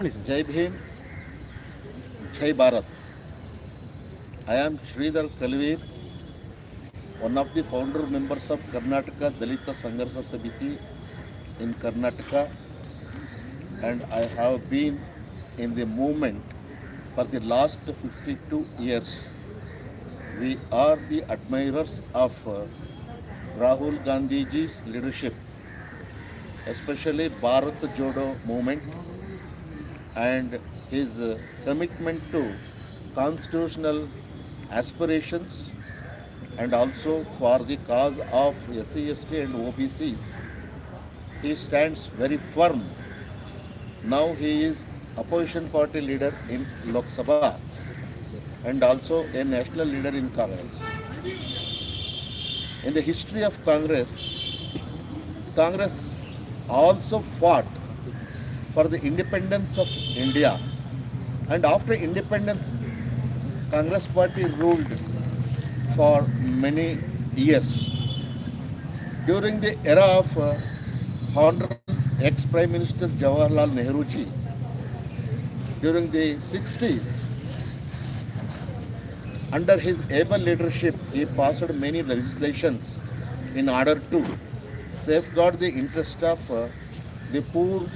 Jai Bhim, Jai Bharat. I am Sridhara Kali Veera, one of the founder members of Karnataka Dalitha Sangharsh Samiti in Karnataka, and I have been in the movement for the last 52 years. We are the admirers of Rahul Gandhiji's leadership, especially Bharat Jodo movement and his commitment to constitutional aspirations and also for the cause of SC, ST and OBCs. He stands very firm. Now he is opposition party leader in Lok Sabha and also a national leader in Congress. In the history of Congress also fought for the independence of India, and after independence Congress party ruled for many years. During the era of Honorable ex-Prime Minister Jawaharlal Nehru ji, during the 60s, under his able leadership, he passed many legislations in order to safeguard the interest of the poor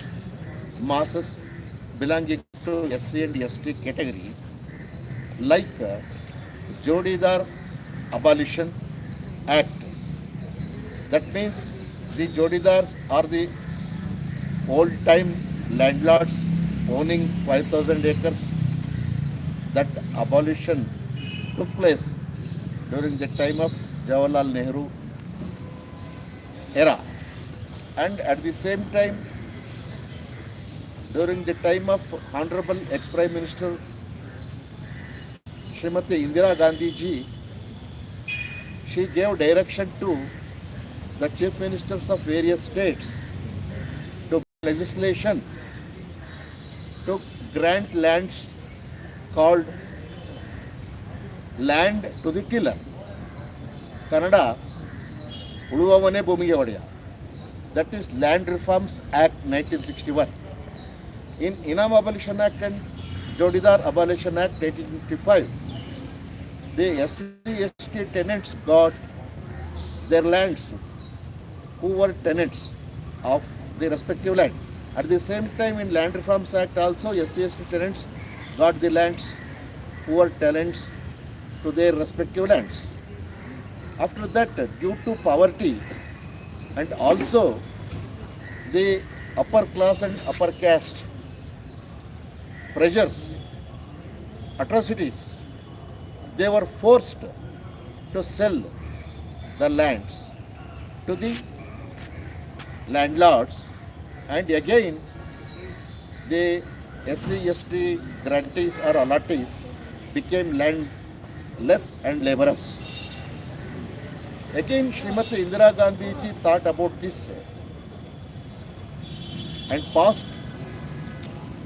masses belonging to SC and ST category, like Jodidar Abolition Act. That means the Jodidars are the old-time landlords owning 5,000 acres. That abolition took place during the time of Jawaharlal Nehru era, and at the same time during the time of Honorable ex-Prime Minister Srimati Indira Gandhi ji, she gave direction to the chief ministers of various states to legislation to grant lands called land to the tiller. Kannada, Uluvavane Bhumiಗೆ ಒಡೆಯ. That is Land Reforms Act 1961. In Inam Abolition Act and Jodidar Abolition Act 1855, the SC ST tenants got their lands who were tenants of the respective land. At the same time, in Land Reforms Act also, SC ST tenants got the lands who were tenants to their respective lands. After that, due to poverty and also the upper class and upper caste pressures, atrocities, they were forced to sell the lands to the landlords, and again the SC ST grantees or allottees became landless and laborers. Again, Srimati Indira Gandhi ji thought about this and passed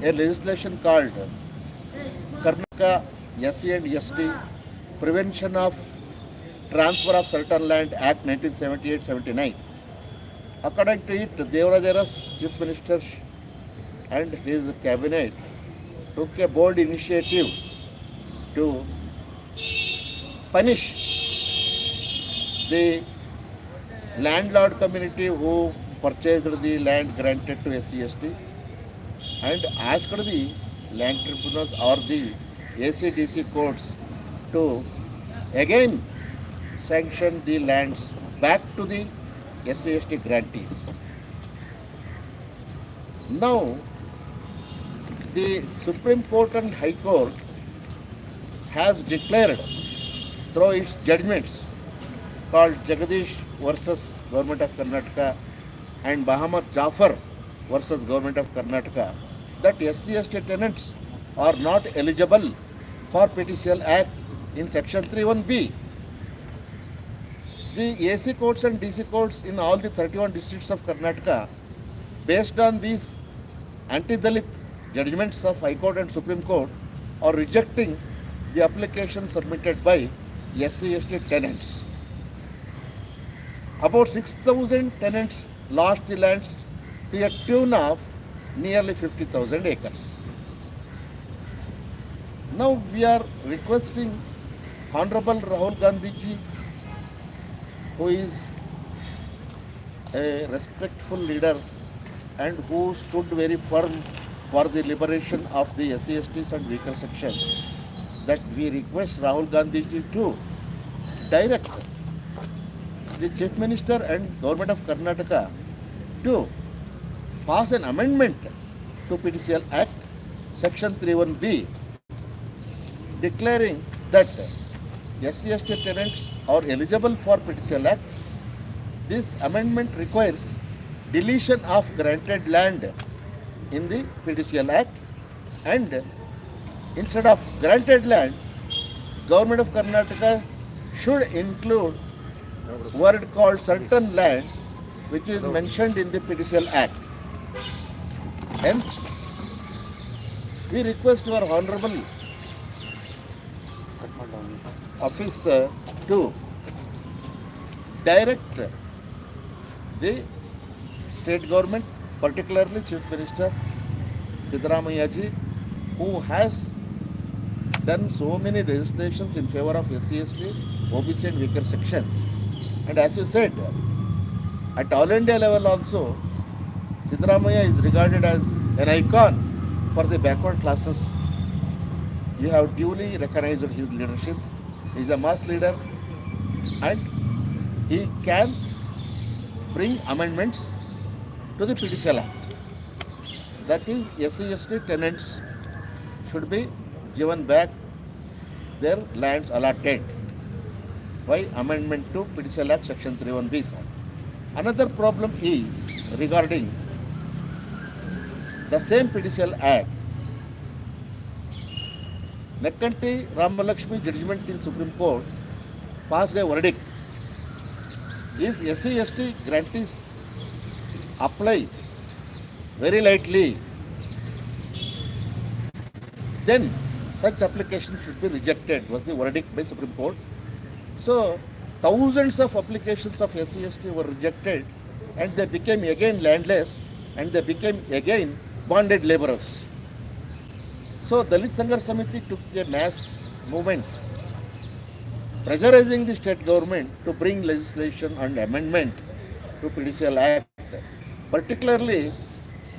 a legislation called Karnataka SC and ST Prevention of Transfer of Certain Land Act 1978-79. According to it, Devarajara's chief minister and his cabinet took a bold initiative to punish the landlord community who purchased the land granted to SC ST and asked the land tribunals or the ACDC courts to again sanction the lands back to the SC ST grantees. Now, the Supreme Court and High Court has declared through its judgments called Jagadish versus Government of Karnataka and Muhammad Jafar versus Government of Karnataka that SC ST tenants are not eligible for ptcl Act in Section 31B. The AC courts and DC courts in all the 31 districts of Karnataka, based on these anti-Dalit judgments of High Court and Supreme Court, are rejecting the application submitted by SC ST tenants. About 6,000 tenants lost the lands to a tune of nearly 50,000 acres. Now we are requesting Honorable Rahul Gandhi ji, who is a respectful leader and who stood very firm for the liberation of the SC STs and weaker sections, that we request Rahul Gandhi ji to direct the Chief Minister and Government of Karnataka to pass an amendment to PTCL Act Section 31B, declaring that SC ST tenants are eligible for PTCL Act. This amendment requires deletion of granted land in the PTCL Act, and instead of granted land, Government of Karnataka should include word called certain land, which is mentioned in the PTCL Act. Hence, we request our Honorable Office to direct the state government, particularly Chief Minister Siddaramaiah ji, who has done so many legislations in favor of SC, ST, OBC and weaker sections. And as you said, at all India level also, Siddaramaiah is regarded as an icon for the backward classes. You have duly recognized his leadership. He is a mass leader and he can bring amendments to the PTCL Act. That is, SC ST tenants should be given back their lands allotted by amendment to PTCL Act Section 31B. Another problem is regarding the same PTCL Act. Nekkanti Ramalakshmi judgment in Supreme Court passed a verdict. If SC ST grantees apply very lightly, then such application should be rejected, was the verdict by Supreme Court. So thousands of applications of SC ST were rejected and they became again landless and they became again bonded laborers. So Dalit Sangharsh Samiti took a mass movement pressurizing the state government to bring legislation and amendment to PTCL Act, particularly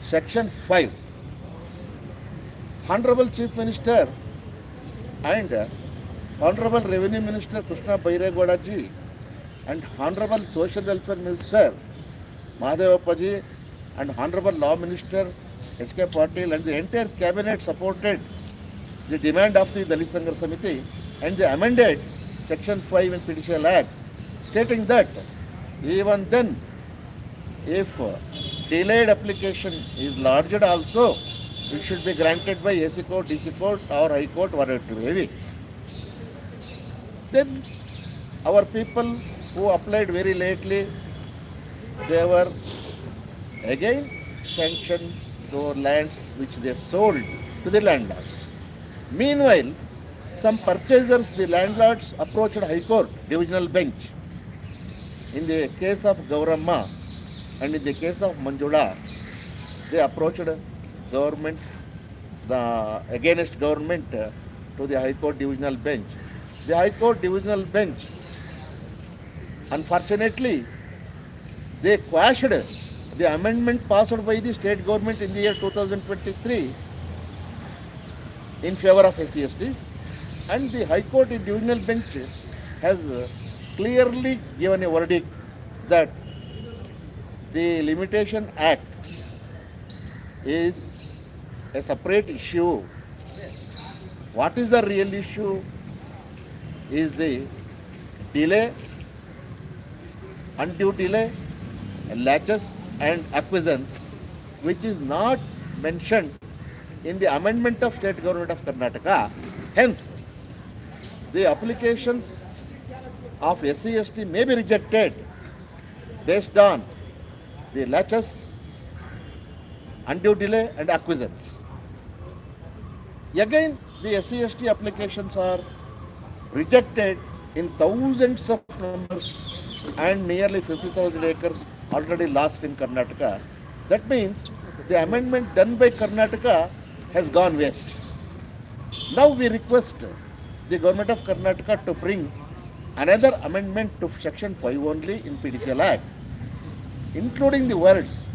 Section 5. Honorable Chief Minister and Honorable Revenue Minister Krishna Bairegowda ji and Honorable Social Welfare Minister Mahadevappa ji and Honorable Law Minister H.K. Patil and the entire cabinet supported the demand of the Dalit Sangharsh Samiti, and they amended Section 5 in PTCL Act, stating that even then, if delayed application is lodged also, it should be granted by AC Court, DC Court or High Court, whatever it may be. Then our people who applied very lately, they were again sanctioned to lands which they sold to the landlords. Meanwhile, some purchasers, the landlords, approached High Court Divisional Bench. In the case of Gauramma and in the case of Manjula, they approached government, against government to the High Court Divisional Bench. The High Court Divisional Bench, unfortunately, they quashed the amendment passed by the state government in the year 2023 in favor of SC STs, and the High Court Divisional Bench has clearly given a verdict that the Limitation Act is a separate issue. What is the real issue is the delay, undue delay, laches and acquiescence, which is not mentioned in the amendment of State Government of Karnataka. Hence, the applications of SC ST may be rejected based on the laches, undue delay and acquiescence. Again, the SC ST applications are rejected in thousands of numbers and nearly 50,000 acres already lost in Karnataka. That means the amendment done by Karnataka has gone waste. Now we request the government of Karnataka to bring another amendment to section 5 only in PTCL Act, including the words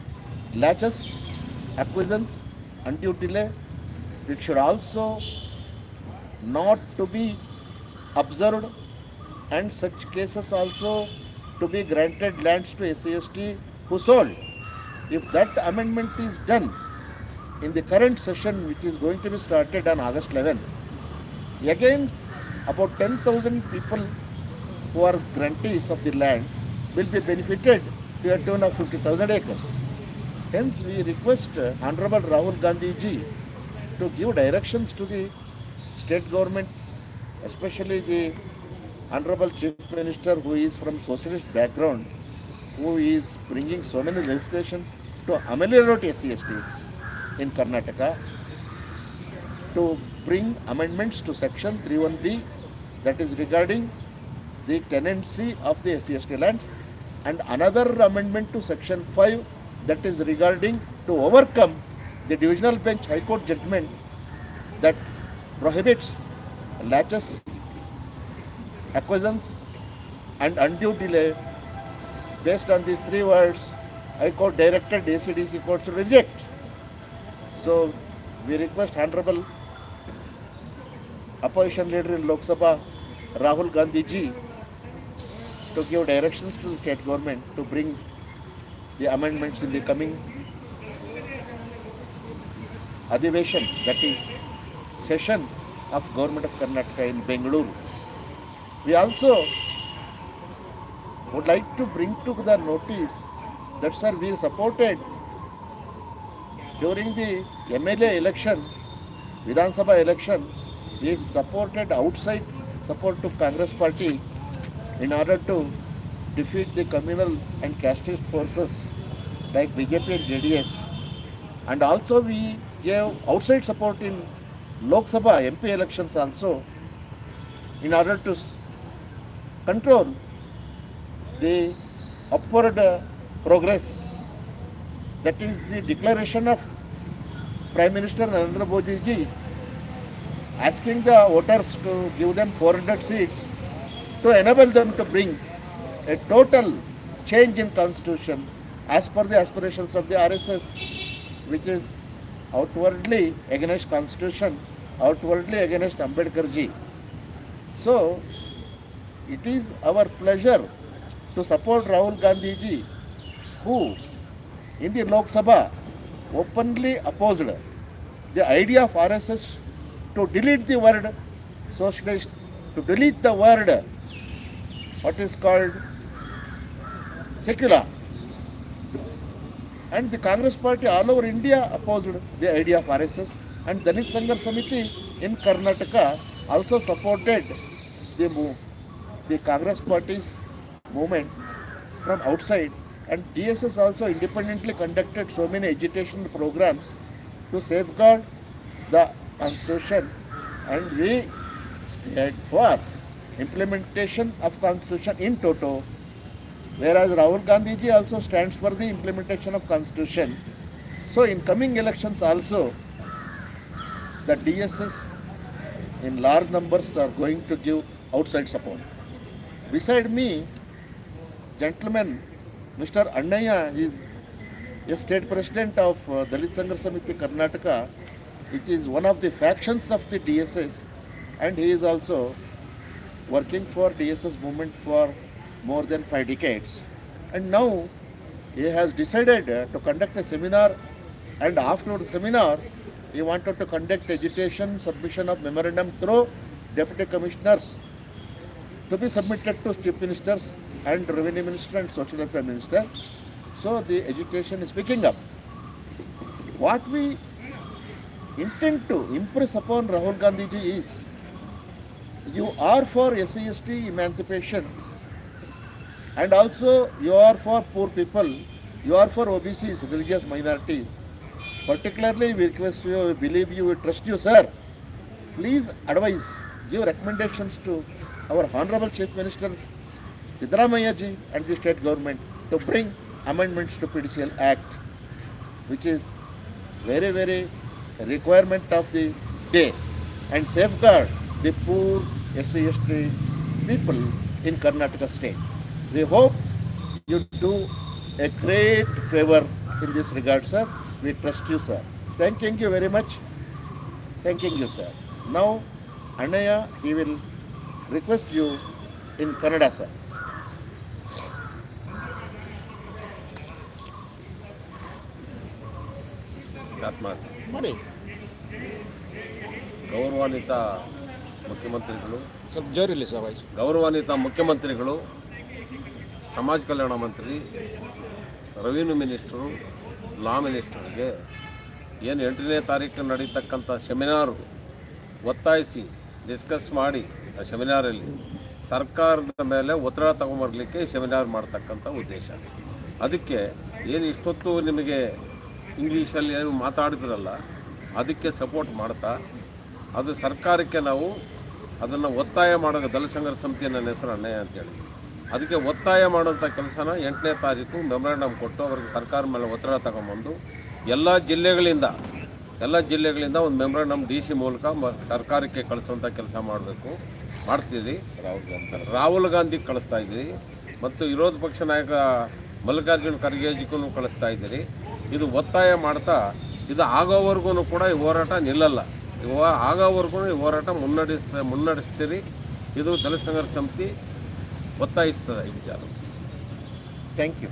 latches, acquiescence, undue delay. It should also not to be observed, and such cases also to be granted lands to SC ST who sold. If that amendment is done in the current session, which is going to be started on August 11th, again about 10,000 people who are grantees of the land will be benefited to a tune of 50,000 acres. Hence, we request Honorable Rahul Gandhi ji to give directions to the state government, especially the Honorable Chief Minister, who is from socialist background, who is bringing so many legislations to ameliorate SC/STs in Karnataka, to bring amendments to section 31B, that is regarding the tenancy of the SC/ST lands, and another amendment to section 5, that is regarding to overcome the divisional bench high court judgment that prohibits latches, acquiescence and undue delay. Based on these three words, High Court directed ACDC courts to reject. So we request Honorable Opposition Leader in Lok Sabha, Rahul Gandhi ji, to give directions to the state government to bring the amendments in the coming Adhiveshan, that is session of Government of Karnataka in Bengaluru. We also would like to bring to the notice that, sir, we supported during the MLA election, Vidhan Sabha election, we supported outside support to Congress party in order to defeat the communal and casteist forces like BJP and JDS. And also we gave outside support in Lok Sabha MP elections also in order to control the upward progress. That is the declaration of Prime Minister Narendra Modi ji asking the voters to give them 400 seats to enable them to bring a total change in constitution as per the aspirations of the RSS, which is outwardly against constitution, outwardly against Ambedkar ji. So it is our pleasure to support Rahul Gandhi ji, who in the Lok Sabha openly opposed the idea of RSS to delete the word socialist, to delete the word what is called secular. And the Congress party all over India opposed the idea of RSS, and Dalit Sangharsh Samiti in Karnataka also supported the Congress party's movement from outside, and DSS also independently conducted so many agitation programs to safeguard the constitution, and we stayed for implementation of constitution in toto, whereas Rahul Gandhi ji also stands for the implementation of constitution. So in coming elections also, the DSS in large numbers are going to give outside support. Beside me, gentleman, Mr. Annayya is a state president of Dalit Sangharsh Samiti Karnataka, which is one of the factions of the DSS, and he is also working for DSS movement for more than 5 decades. And now he has decided to conduct a seminar, and after the seminar, he wanted to conduct agitation, submission of memorandum through deputy commissioners to be submitted to chief ministers and revenue minister and social welfare minister. So the agitation is picking up. What we intend to impress upon Rahul Gandhi ji is, you are for SC/ST emancipation, and also you are for poor people, you are for OBCs, religious minorities. Particularly we request you, we believe you, we trust you, sir. Please advise, give recommendations to our Honorable Chief Minister Siddaramaiah ji and the state government to bring amendments to PTCL Act, which is very, very requirement of the day. and safeguard the poor SC ST people in Karnataka state. We hope you do a great favor in this regard, sir. We trust you, sir. Thanking you very much. Thanking you, sir. Now, Annayya, he will request you in Kannada, sir. ಮಾಡಿ ಗೌರವಾನ್ವಿತ ಮುಖ್ಯಮಂತ್ರಿಗಳು, ಸ್ವಲ್ಪ ಜೋರಿಲ್ಲ sir voice. ಗೌರವಾನ್ವಿತ ಮುಖ್ಯಮಂತ್ರಿಗಳು, ಸಮಾಜ ಕಲ್ಯಾಣ ಮಂತ್ರಿ, revenue minister, ಲಾ ಮಿನಿಸ್ಟರ್ಗೆ ಏನು 8ನೇ ತಾರೀಕು ನಡೀತಕ್ಕಂಥ ಸೆಮಿನಾರು ಒತ್ತಾಯಿಸಿ ಡಿಸ್ಕಸ್ ಮಾಡಿ ಆ ಸೆಮಿನಾರಲ್ಲಿ ಸರ್ಕಾರದ ಮೇಲೆ ಒತ್ತಡ ತಗೊಂಬರಲಿಕ್ಕೆ ಸೆಮಿನಾರ್ ಮಾಡ್ತಕ್ಕಂಥ ಉದ್ದೇಶ. ಅದಕ್ಕೆ ಏನು ಇಷ್ಟೊತ್ತು ನಿಮಗೆ ಇಂಗ್ಲೀಷಲ್ಲಿ ಏನು ಮಾತಾಡಿದ್ರಲ್ಲ, ಅದಕ್ಕೆ ಸಪೋರ್ಟ್ ಮಾಡ್ತಾ ಅದು ಸರ್ಕಾರಕ್ಕೆ ನಾವು ಅದನ್ನು ಒತ್ತಾಯ ಮಾಡೋ ದಲಿತ ಸಂಘರ್ಷ ಸಮಿತಿ ನನ್ನ ಹೆಸರು ಅಣ್ಣಯ್ಯ ಅಂತೇಳಿ ಅದಕ್ಕೆ ಒತ್ತಾಯ ಮಾಡೋಂಥ ಕೆಲಸನ 8ನೇ ತಾರೀಕು ಮೆಮೊರಾಂಡಮ್ ಕೊಟ್ಟು ಅವ್ರಿಗೆ ಸರ್ಕಾರ ಮೇಲೆ ಒತ್ತಡ ತಗೊಂಬಂದು ಎಲ್ಲ ಜಿಲ್ಲೆಗಳಿಂದ ಒಂದು ಮೆಮೊರಾಂಡಮ್ DC ಮೂಲಕ ಸರ್ಕಾರಕ್ಕೆ ಕಳಿಸುವಂಥ ಕೆಲಸ ಮಾಡ್ತೀರಿ. ರಾಹುಲ್ ಗಾಂಧಿ ಕಳಿಸ್ತಾ ಇದ್ದೀರಿ ಮತ್ತು ವಿರೋಧ ಪಕ್ಷ ನಾಯಕ ಮಲ್ಲಿಕಾರ್ಜುನ ಖರ್ಗೆಜಿಗೂ ಕಳಿಸ್ತಾ ಇದ್ದೀರಿ. ಇದು ಒತ್ತಾಯ ಮಾಡ್ತಾ ಇದು ಆಗೋವರೆಗೂ ಕೂಡ ಈ ಹೋರಾಟ ನಿಲ್ಲಲ್ಲ. ಆಗೋವರೆಗೂ ಈ ಹೋರಾಟ ಮುನ್ನಡೆಸ್ತೀರಿ. ಇದು ದಲಿತ ಸಂಘರ್ಷ ಸಮಿತಿ ಒತ್ತಾಯಿಸ್ತದೆ ಈ ವಿಚಾರ. Thank you.